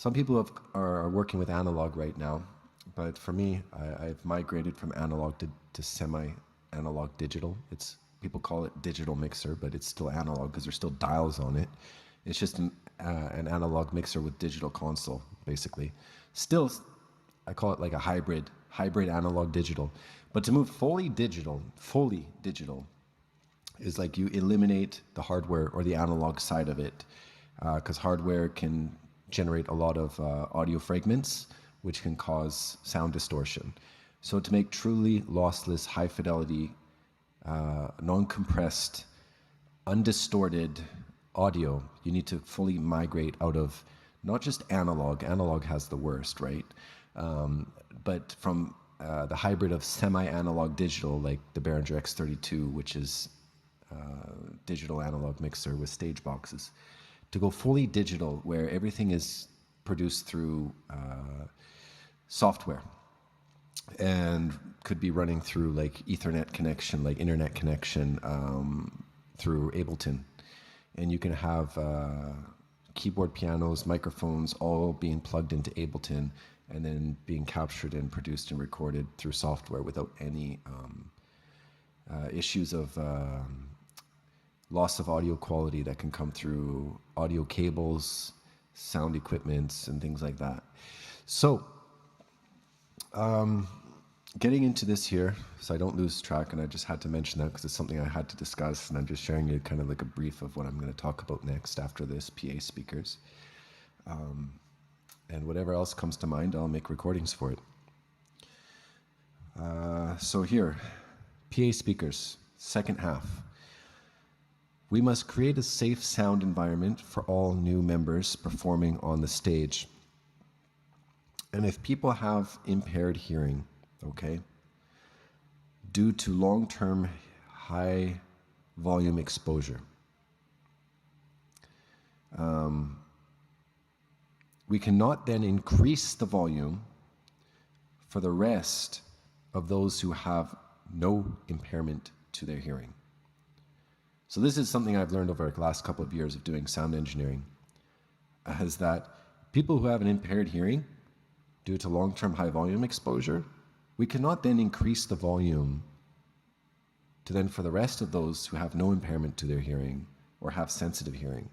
Some people are working with analog right now, but for me, I've migrated from analog to semi-analog digital. People call it digital mixer, but it's still analog because there's still dials on it. It's just an analog mixer with digital console, basically. Still, I call it like a hybrid analog digital. But to move fully digital, is like you eliminate the hardware or the analog side of it, because hardware can generate a lot of audio fragments, which can cause sound distortion. So to make truly lossless, high fidelity, non-compressed, undistorted audio, you need to fully migrate out of not just analog. Analog has the worst, right? But from the hybrid of semi-analog digital, like the Behringer X32, which is digital analog mixer with stage boxes, to go fully digital where everything is produced through software and could be running through like Ethernet connection, like internet connection, through Ableton. And you can have keyboard, pianos, microphones all being plugged into Ableton and then being captured and produced and recorded through software without any issues of loss of audio quality that can come through audio cables, sound equipments, and things like that. So, getting into this here, so I don't lose track, and I just had to mention that because it's something I had to discuss, and I'm just sharing you kind of like a brief of what I'm going to talk about next after this, PA speakers. And whatever else comes to mind, I'll make recordings for it. So here, PA speakers, second half. We must create a safe sound environment for all new members performing on the stage. And if people have impaired hearing, okay, due to long-term high volume exposure, we cannot then increase the volume for the rest of those who have no impairment to their hearing. So this is something I've learned over the last couple of years of doing sound engineering, is that people who have an impaired hearing due to long-term high volume exposure, we cannot then increase the volume to then for the rest of those who have no impairment to their hearing or have sensitive hearing.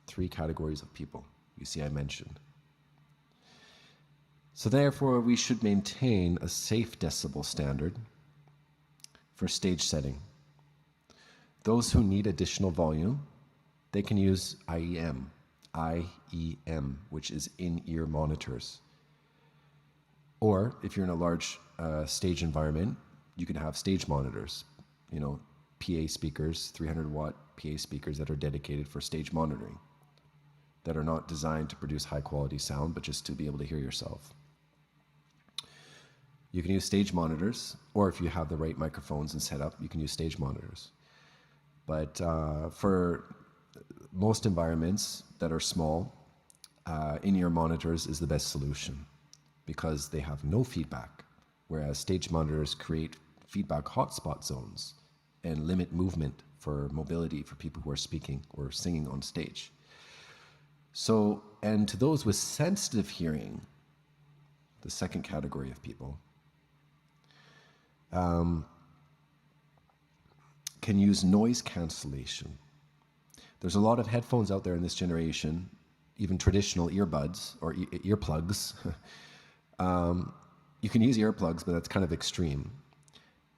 3 categories of people, you see I mentioned. So therefore, we should maintain a safe decibel standard for stage setting. Those who need additional volume, they can use IEM, which is in-ear monitors. Or if you're in a large stage environment, you can have stage monitors, you know, PA speakers, 300-watt PA speakers that are dedicated for stage monitoring, that are not designed to produce high-quality sound, but just to be able to hear yourself. You can use stage monitors, or if you have the right microphones and setup, you can use stage monitors. But for most environments that are small, in-ear monitors is the best solution because they have no feedback, whereas stage monitors create feedback hotspot zones and limit movement for mobility for people who are speaking or singing on stage. So, and to those with sensitive hearing, the second category of people, can use noise cancellation. There's a lot of headphones out there in this generation, even traditional earbuds or earplugs. You can use earplugs, but that's kind of extreme.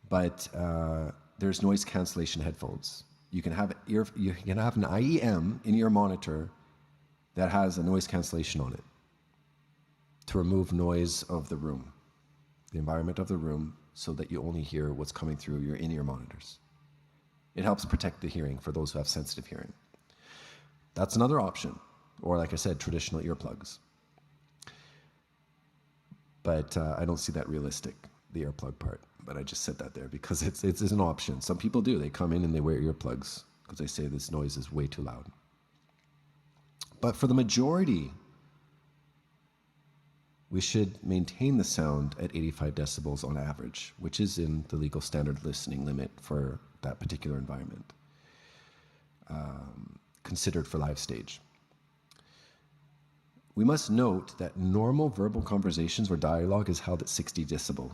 But there's noise cancellation headphones. You can have an IEM in-ear monitor that has a noise cancellation on it to remove noise of the room, the environment of the room, so that you only hear what's coming through your in-ear monitors. It helps protect the hearing for those who have sensitive hearing. That's another option. Or like I said, traditional earplugs. But I don't see that realistic, the earplug part. But I just said that there because it's an option. Some people do. They come in and they wear earplugs because they say this noise is way too loud. But for the majority, we should maintain the sound at 85 decibels on average, which is in the legal standard listening limit for that particular environment, considered for live stage. we must note that normal verbal conversations or dialogue is held at 60 decibel.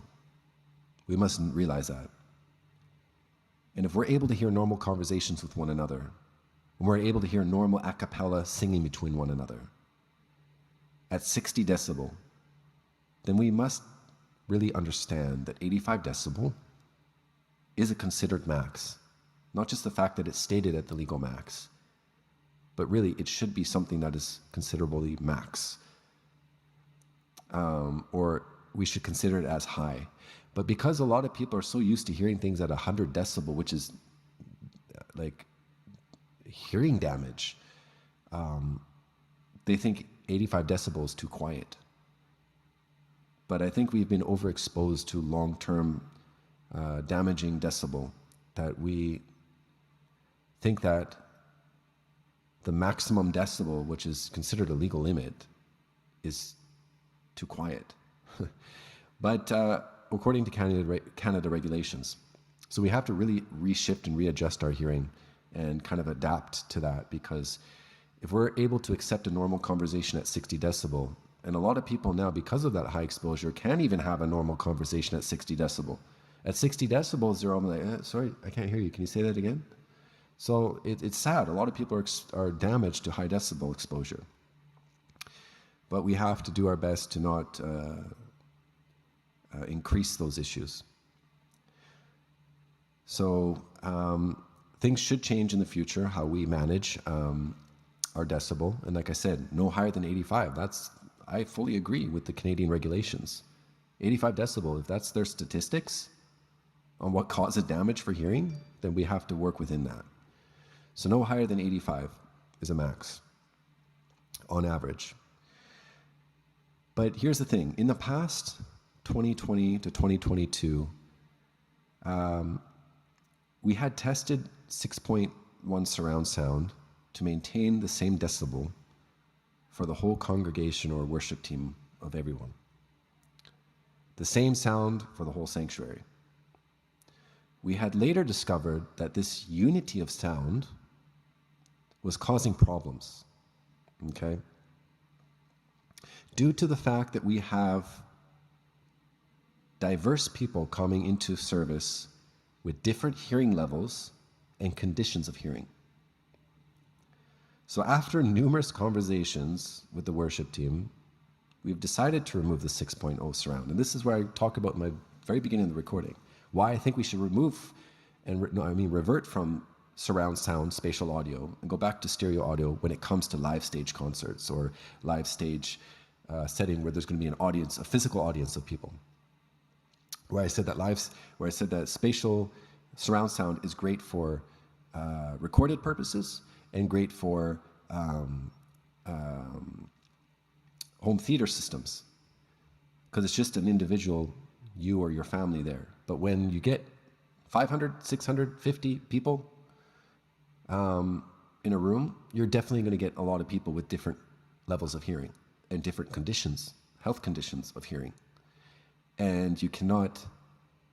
We must realize that. And if we're able to hear normal conversations with one another, and we're able to hear normal a cappella singing between one another at 60 decibel, then we must really understand that 85 decibel is a considered max. Not just the fact that it's stated at the legal max, but really it should be something that is considerably max. Or we should consider it as high. But because a lot of people are so used to hearing things at 100 decibel, which is like hearing damage, they think 85 decibel is too quiet. But I think we've been overexposed to long-term damaging decibel, that we think that the maximum decibel, which is considered a legal limit, is too quiet. But according to Canada regulations, so we have to really reshift and readjust our hearing and kind of adapt to that, because if we're able to accept a normal conversation at 60 decibel, and a lot of people now, because of that high exposure, can't even have a normal conversation at 60 decibel. At 60 decibels, they're all like, sorry, I can't hear you. Can you say that again? So it's sad. A lot of people are damaged to high decibel exposure. But we have to do our best to not increase those issues. So things should change in the future, how we manage our decibel. And like I said, no higher than 85. I fully agree with the Canadian regulations. 85 decibel, if that's their statistics on what causes damage for hearing, then we have to work within that. So no higher than 85 is a max on average. But here's the thing. In the past, 2020 to 2022, we had tested 6.1 surround sound to maintain the same decibel for the whole congregation or worship team of everyone. The same sound for the whole sanctuary. We had later discovered that this unity of sound was causing problems, okay? Due to the fact that we have diverse people coming into service with different hearing levels and conditions of hearing. So after numerous conversations with the worship team, we've decided to remove the 6.0 surround. And this is where I talk about in my very beginning of the recording, why I think we should revert from surround sound, spatial audio, and go back to stereo audio when it comes to live stage concerts or live stage setting where there's going to be an audience, a physical audience of people. Where I said that spatial surround sound is great for recorded purposes and great for home theater systems, because it's just an individual, you or your family there. But when you get 500, 650 people in a room, you're definitely going to get a lot of people with different levels of hearing and different conditions, health conditions of hearing. And you cannot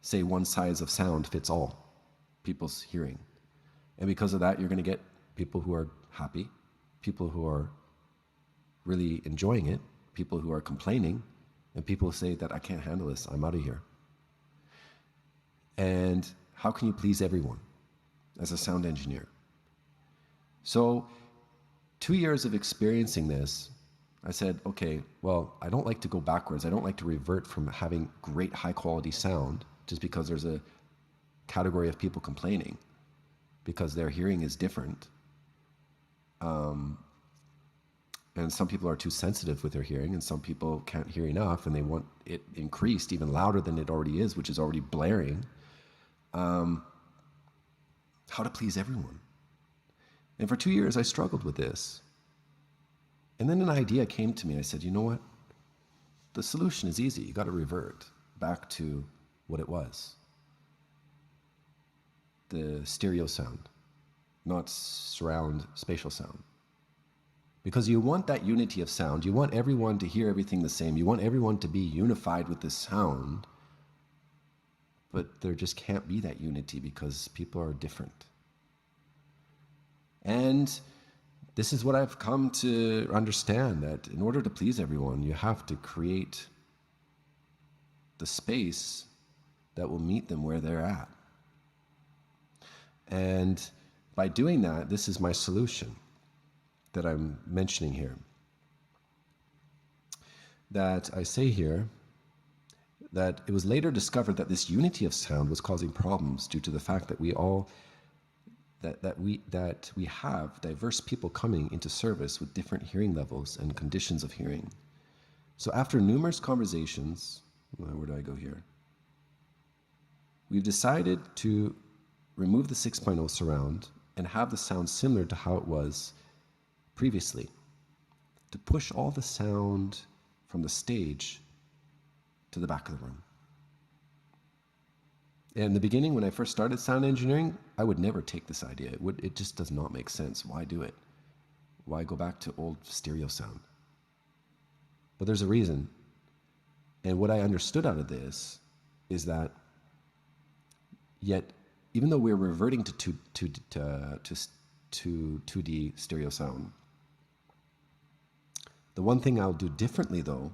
say one size of sound fits all people's hearing. And because of that, you're going to get people who are happy, people who are really enjoying it, people who are complaining, and people who say that I can't handle this, I'm out of here. And how can you please everyone as a sound engineer? So 2 years of experiencing this, I said, okay, well, I don't like to go backwards. I don't like to revert from having great high quality sound just because there's a category of people complaining because their hearing is different. And some people are too sensitive with their hearing, and some people can't hear enough and they want it increased even louder than it already is, which is already blaring. How to please everyone. And for 2 years, I struggled with this. And then an idea came to me. I said, you know what? The solution is easy. You got to revert back to what it was. The stereo sound, not surround spatial sound. Because you want that unity of sound. You want everyone to hear everything the same. You want everyone to be unified with this sound. But there just can't be that unity because people are different. And This is what I've come to understand, that in order to please everyone, you have to create the space that will meet them where they're at. And by doing that, this is my solution that I'm mentioning here. That I say here that it was later discovered that this unity of sound was causing problems due to the fact that we have diverse people coming into service with different hearing levels and conditions of hearing. So after numerous conversations, where do I go here? We've decided to remove the 6.0 surround and have the sound similar to how it was previously, to push all the sound from the stage to the back of the room. In the beginning, when I first started sound engineering, I would never take this idea. It just does not make sense. Why do it? Why go back to old stereo sound? But there's a reason. And what I understood out of this is that yet, even though we're reverting to 2D stereo sound, the one thing I'll do differently though,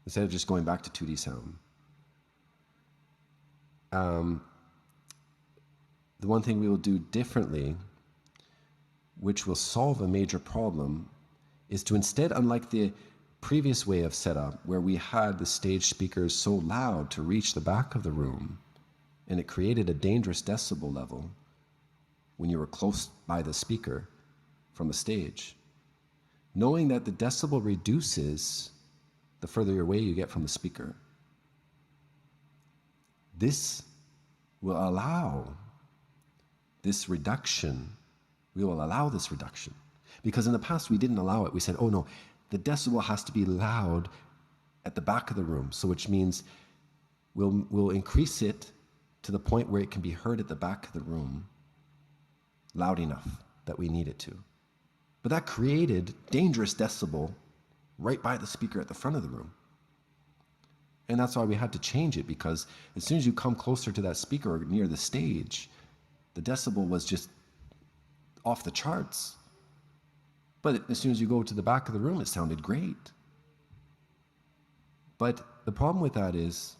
instead of just going back to 2D sound, the one thing we will do differently, which will solve a major problem, is to instead, unlike the previous way of setup, where we had the stage speakers so loud to reach the back of the room, and it created a dangerous decibel level when you were close by the speaker from the stage. Knowing that the decibel reduces the further away you get from the speaker, this will allow this reduction. We will allow this reduction. Because in the past we didn't allow it. We said, oh no, the decibel has to be loud at the back of the room. So which means we'll increase it to the point where it can be heard at the back of the room loud enough that we need it to. But that created dangerous decibel right by the speaker at the front of the room. And that's why we had to change it, because as soon as you come closer to that speaker or near the stage, the decibel was just off the charts. But as soon as you go to the back of the room, it sounded great. But the problem with that is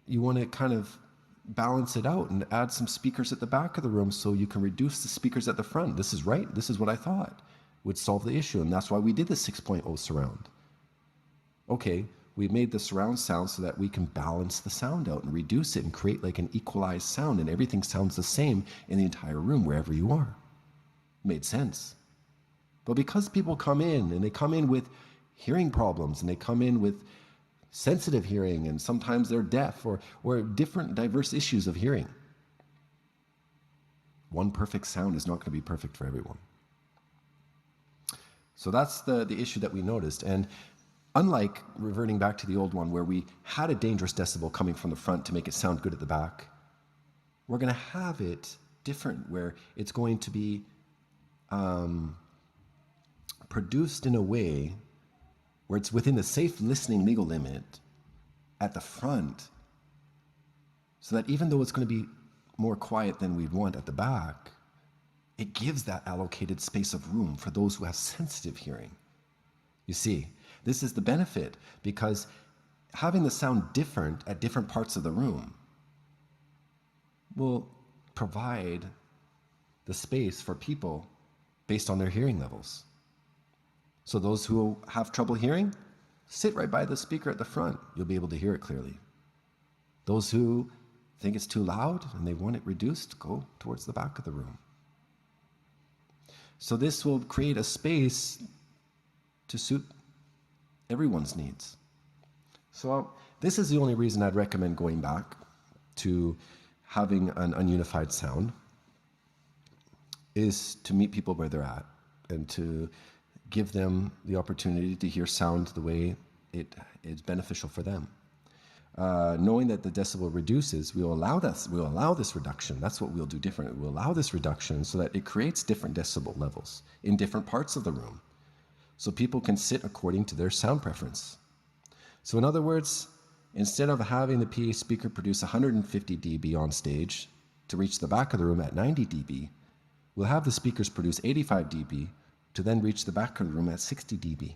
you want to kind of balance it out and add some speakers at the back of the room so you can reduce the speakers at the front. This is right. This is what I thought would solve the issue. And that's why we did the 6.0 surround. Okay, we made the surround sound so that we can balance the sound out and reduce it and create like an equalized sound, and everything sounds the same in the entire room wherever you are. Made sense. But because people come in, and they come in with hearing problems, and they come in with sensitive hearing, and sometimes they're deaf, or different diverse issues of hearing, one perfect sound is not going to be perfect for everyone. So that's the issue that we noticed. And unlike reverting back to the old one where we had a dangerous decibel coming from the front to make it sound good at the back, we're going to have it different, where it's going to be produced in a way where it's within the safe listening legal limit at the front, so that even though it's going to be more quiet than we'd want at the back, it gives that allocated space of room for those who have sensitive hearing. You see, this is the benefit, because having the sound different at different parts of the room will provide the space for people based on their hearing levels. So those who have trouble hearing, sit right by the speaker at the front. You'll be able to hear it clearly. Those who think it's too loud and they want it reduced, go towards the back of the room. So this will create a space to suit everyone's needs. So this is the only reason I'd recommend going back to having an ununified sound, is to meet people where they're at and to give them the opportunity to hear sound the way it is beneficial for them. Knowing that the decibel reduces, we'll allow this reduction. That's what we'll do different. We'll allow this reduction so that it creates different decibel levels in different parts of the room, so people can sit according to their sound preference. So in other words, instead of having the PA speaker produce 150 dB on stage to reach the back of the room at 90 dB, we'll have the speakers produce 85 dB to then reach the back of the room at 60 dB.